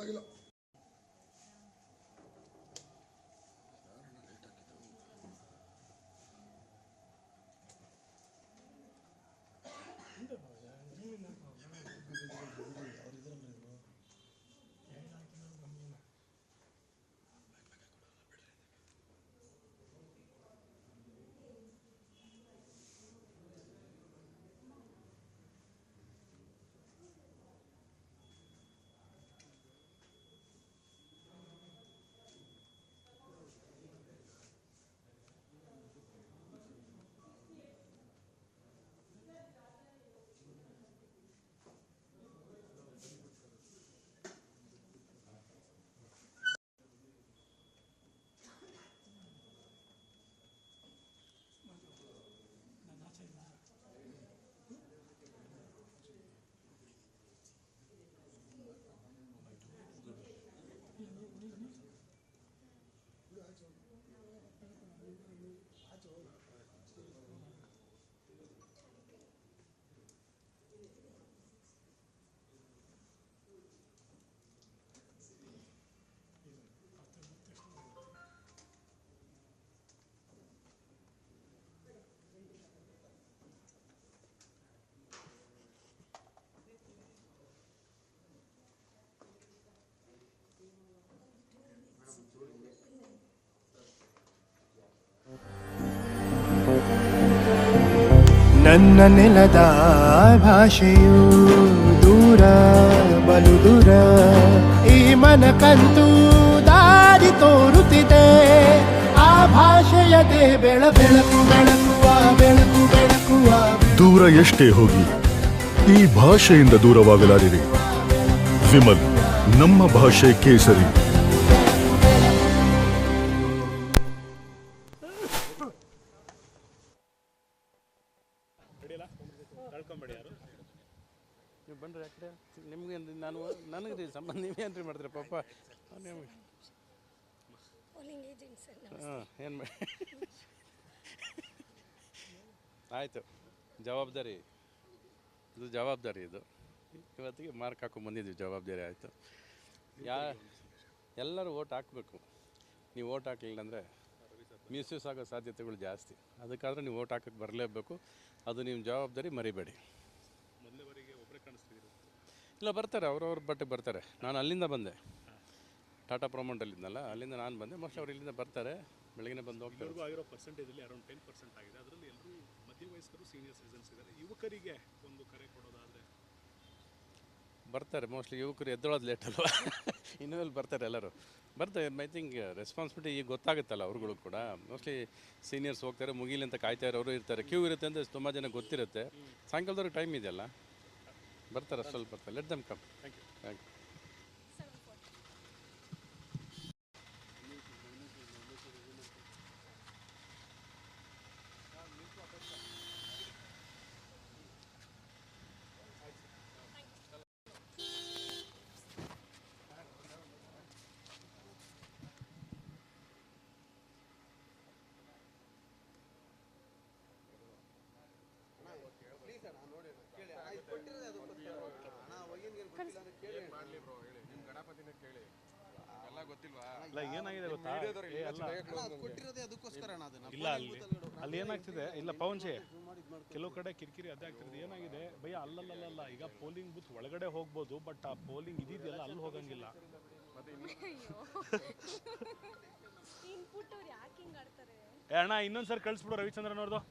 ಮಾಡಲಾಗಿಲ್ಲ. ನನ್ನ ನೆಲದ ಭಾಷೆಯು ದೂರ ಬಲು ದೂರ, ಈ ಮನಕಂತೂ ದಾರಿ ತೋರುತ್ತಿದೆ. ಆ ಭಾಷೆಯದೇ ಬೆಳಕು ಬೆಳಕುವ ಬೆಳಕು ಬೆಳಕುವ. ದೂರ ಎಷ್ಟೇ ಹೋಗಿ ಈ ಭಾಷೆಯಿಂದ ದೂರವಾಗಲಾರಿರಿ. ವಿಮಲ್, ನಮ್ಮ ಭಾಷೆ ಕೇಸರಿ. ನೀವು ಬಂದರೆ ಯಾಕಡೆ ನಿಮಗೆ ನನಗೆ ಸಂಬಂಧ ನೀವೇ ಎಂಟ್ರಿ ಮಾಡ್ತೀರ ಪಾಪ. ಹಾಂ ಏನು ಮಾಡಿ ಆಯಿತು, ಜವಾಬ್ದಾರಿ ಇದು ಇವತ್ತಿಗೆ ಮಾರ್ಕ್ ಹಾಕೊಂಡು ಬಂದಿದ್ದೀವಿ. ಜವಾಬ್ದಾರಿ ಆಯಿತು. ಎಲ್ಲರೂ ಓಟ್ ಹಾಕಬೇಕು. ನೀವು ಓಟ್ ಹಾಕಲಿಲ್ಲ ಅಂದರೆ ಮಿಸ್ಯೂಸ್ ಆಗೋ ಸಾಧ್ಯತೆಗಳು ಜಾಸ್ತಿ. ಅದಕ್ಕಾದ್ರೆ ನೀವು ಓಟ್ ಹಾಕೋಕ್ಕೆ ಬರಲೇಬೇಕು. ಅದು ನಿಮ್ಮ ಜವಾಬ್ದಾರಿ, ಮರಿಬೇಡಿ. ಇಲ್ಲ, ಬರ್ತಾರೆ, ಅವ್ರವ್ರ ಬಟ್ಟೆಗೆ ಬರ್ತಾರೆ. ನಾನು ಅಲ್ಲಿಂದ ಬಂದೆ, ಟಾಟಾ ಪ್ರೊಮೋಟಲ್ಲಿದ್ದನಲ್ಲ, ಅಲ್ಲಿಂದ ನಾನು ಬಂದೆ. ಮೋಸ್ಟ್ ಅವ್ರು ಇಲ್ಲಿಂದ ಬರ್ತಾರೆ, ಬೆಳಗ್ಗೆ ಬಂದು ಹೋಗ್ತಾರೆ. ಆಗಿರೋ ಪರ್ಸೆಂಟೇಜಲ್ಲಿ ಅರೌಂಡ್ 10% ಆಗಿದೆ. ಅದರಲ್ಲಿ ಎಲ್ಲರೂ ಮಧ್ಯವಯಸ್ಕರು, ಸೀನಿಯರ್ ಸಿಟಿಸನ್ಸ್ ಇದ್ದಾರೆ. ಯುವಕರಿಗೆ ಒಂದು ಕರೆ ಕೊಡೋದಾದರೆ ಬರ್ತಾರೆ. ಮೋಸ್ಟ್ಲಿ ಯುವಕರು ಎದ್ದೊಳೋದು ಲೇಟ್ ಅಲ್ವಾ, ಇನ್ನೂ ಬರ್ತಾರೆ, ಎಲ್ಲರೂ ಬರ್ತಾರೆ. ಐ ಥಿಂಕ್ ರೆಸ್ಪಾನ್ಸಿಬಿಲಿಟಿ ಈಗ ಗೊತ್ತಾಗುತ್ತಲ್ಲ ಅವ್ರುಗಳು ಕೂಡ. ಮೋಸ್ಟ್ಲಿ ಸೀನಿಯರ್ಸ್ ಹೋಗ್ತಾರೆ, ಮುಗಿಲಿ ಅಂತ ಕಾಯ್ತಾ ಇರೋರು ಇರ್ತಾರೆ. ಕ್ಯೂ ಇರುತ್ತೆ ಅಂತ ತುಂಬ ಜನ ಗೊತ್ತಿರುತ್ತೆ. ಸಾಯಂಕಾಲದವ್ರಿಗೆ ಟೈಮ್ ಇದೆಯಲ್ಲ, ಬರ್ತಾರೆ, ಸ್ವಲ್ಪ ಬರ್ತಾರೆ. Let them come. Thank you. ಏನಾಗಿದೆ ಗೊತ್ತಾ, ಇಲ್ಲ ಅಲ್ಲಿ ಏನಾಗ್ತಿದೆ, ಇಲ್ಲ ಪವನ್ಜಿ, ಕೆಲವು ಕಡೆ ಕಿರಿಕಿರಿ ಅದೇ ಆಗ್ತಿದೆ. ಏನಾಗಿದೆ ಭಯ, ಅಲ್ಲಲ್ಲ ಈಗ ಪೋಲಿಂಗ್ ಬೂತ್ ಒಳಗಡೆ ಹೋಗ್ಬೋದು, ಬಟ್ ಆ ಪೋಲಿಂಗ್ ಇದೆಯಲ್ಲ ಅಲ್ಲಿ ಹೋಗಂಗಿಲ್ಲ. ಅಣ್ಣ ಇನ್ನೊಂದ್ಸರಿ ಕಳಿಸ್ಬಿಡು ರವಿಚಂದ್ರನ್ ಅವ್ರದ್ದು.